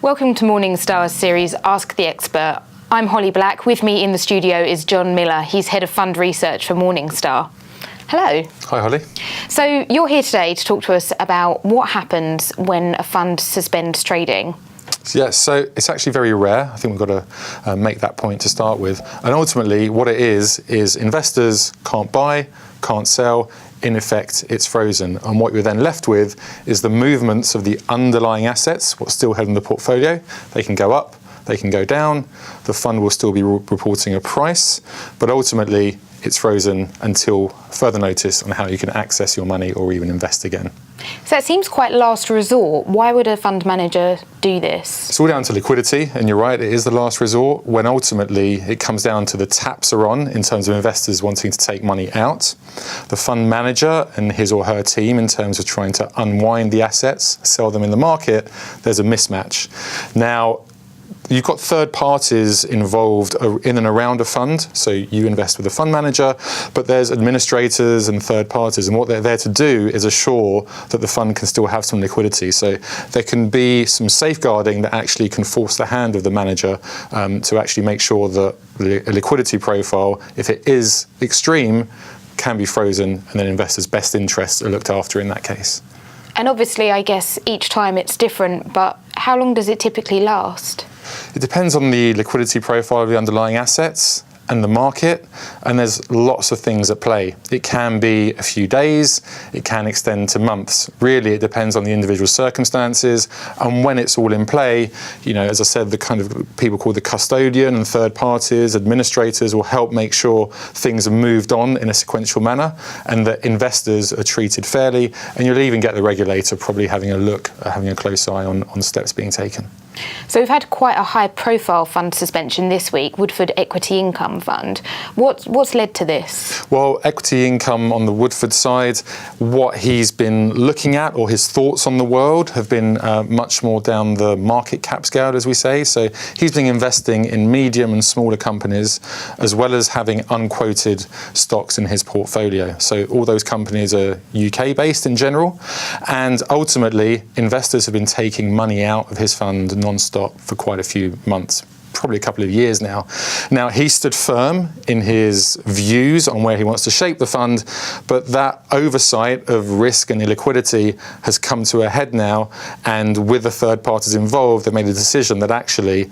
Welcome to Morningstar's series Ask the Expert. I'm Holly Black. With me in the studio is John Miller. He's Head of Fund Research for Morningstar. Hello. Hi, Holly. So you're here today to talk to us about what happens when a fund suspends trading. Yes, so it's actually very rare. I think we've got to make that point to start with. And ultimately, what it is investors can't buy, can't sell. In effect, it's frozen. And what you're then left with is the movements of the underlying assets, what's still held in the portfolio. They can go up, they can go down. The fund will still be reporting a price, but ultimately it's frozen until further notice on how you can access your money or even invest again. So it seems quite last resort. Why would a fund manager do this? It's all down to liquidity, and you're right, it is the last resort when ultimately it comes down to the taps are on in terms of investors wanting to take money out. The fund manager and his or her team in terms of trying to unwind the assets, sell them in the market, there's a mismatch. Now, you've got third parties involved in and around a fund, so you invest with a fund manager, but there's administrators and third parties, and what they're there to do is assure that the fund can still have some liquidity. So there can be some safeguarding that actually can force the hand of the manager to actually make sure that the liquidity profile, if it is extreme, can be frozen, and then investors' best interests are looked after in that case. And obviously, I guess each time it's different, but how long does it typically last? It depends on the liquidity profile of the underlying assets and the market, and there's lots of things at play. It can be a few days, it can extend to months. Really, it depends on the individual circumstances, and when it's all in play, you know, as I said, the kind of people called the custodian and third parties, administrators will help make sure things are moved on in a sequential manner and that investors are treated fairly, and you'll even get the regulator probably having a look, having a close eye on steps being taken. So we've had quite a high-profile fund suspension this week, Woodford Equity Income Fund. What's led to this? Well, Equity Income on the Woodford side, what he's been looking at, or his thoughts on the world, have been much more down the market cap scale, as we say. So he's been investing in medium and smaller companies, as well as having unquoted stocks in his portfolio. So all those companies are UK-based in general, and ultimately investors have been taking money out of his fund non-stop for quite a few months, probably a couple of years now. Now, he stood firm in his views on where he wants to shape the fund, but that oversight of risk and illiquidity has come to a head now, and with the third parties involved, they've made a decision that actually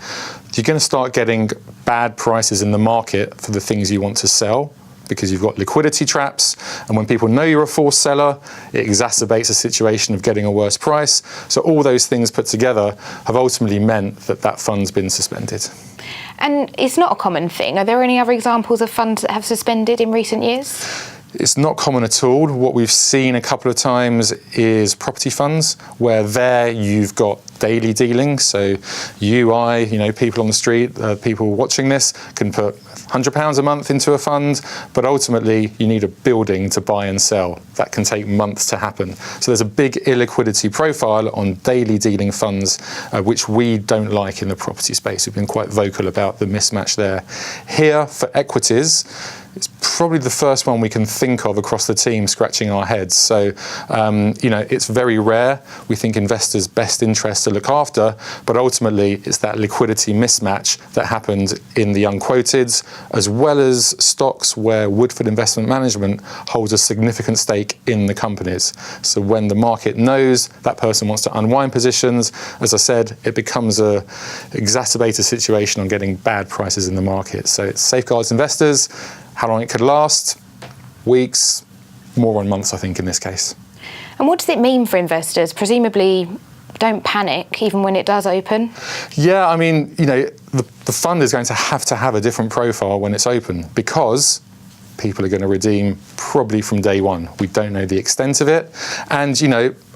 you're going to start getting bad prices in the market for the things you want to sell, because you've got liquidity traps, and when people know you're a forced seller, it exacerbates a situation of getting a worse price. So all those things put together have ultimately meant that that fund's been suspended. And it's not a common thing. Are there any other examples of funds that have suspended in recent years? It's not common at all. What we've seen a couple of times is property funds, where there you've got daily dealing. So people on the street, people watching this can put £100 a month into a fund, but ultimately you need a building to buy and sell. That can take months to happen. So there's a big illiquidity profile on daily dealing funds, which we don't like in the property space. We've been quite vocal about the mismatch there. Here, for equities, it's probably the first one we can think of across the team scratching our heads. So, it's very rare. We think investors' best interests to look after, but ultimately it's that liquidity mismatch that happened in the unquoteds, as well as stocks where Woodford Investment Management holds a significant stake in the companies. So when the market knows that person wants to unwind positions, as I said, it becomes a exacerbated situation on getting bad prices in the market. So it safeguards investors. How long it could last? Weeks, more on months, I think, in this case. And what does it mean for investors? Presumably, don't panic even when it does open. Yeah, I mean, the fund is going to have a different profile when it's open, because people are going to redeem probably from day one. We don't know the extent of it. And,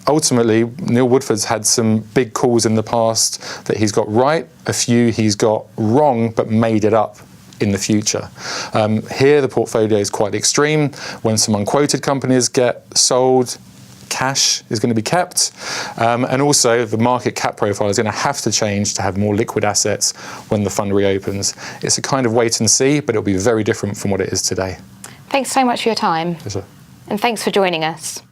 ultimately, Neil Woodford's had some big calls in the past that he's got right, a few he's got wrong, but made it up in the future. Here, the portfolio is quite extreme. When some unquoted companies get sold, cash is going to be kept. And also, the market cap profile is going to have to change to have more liquid assets when the fund reopens. It's a kind of wait and see, but it'll be very different from what it is today. Thanks so much for your time. Yes, sir. And thanks for joining us.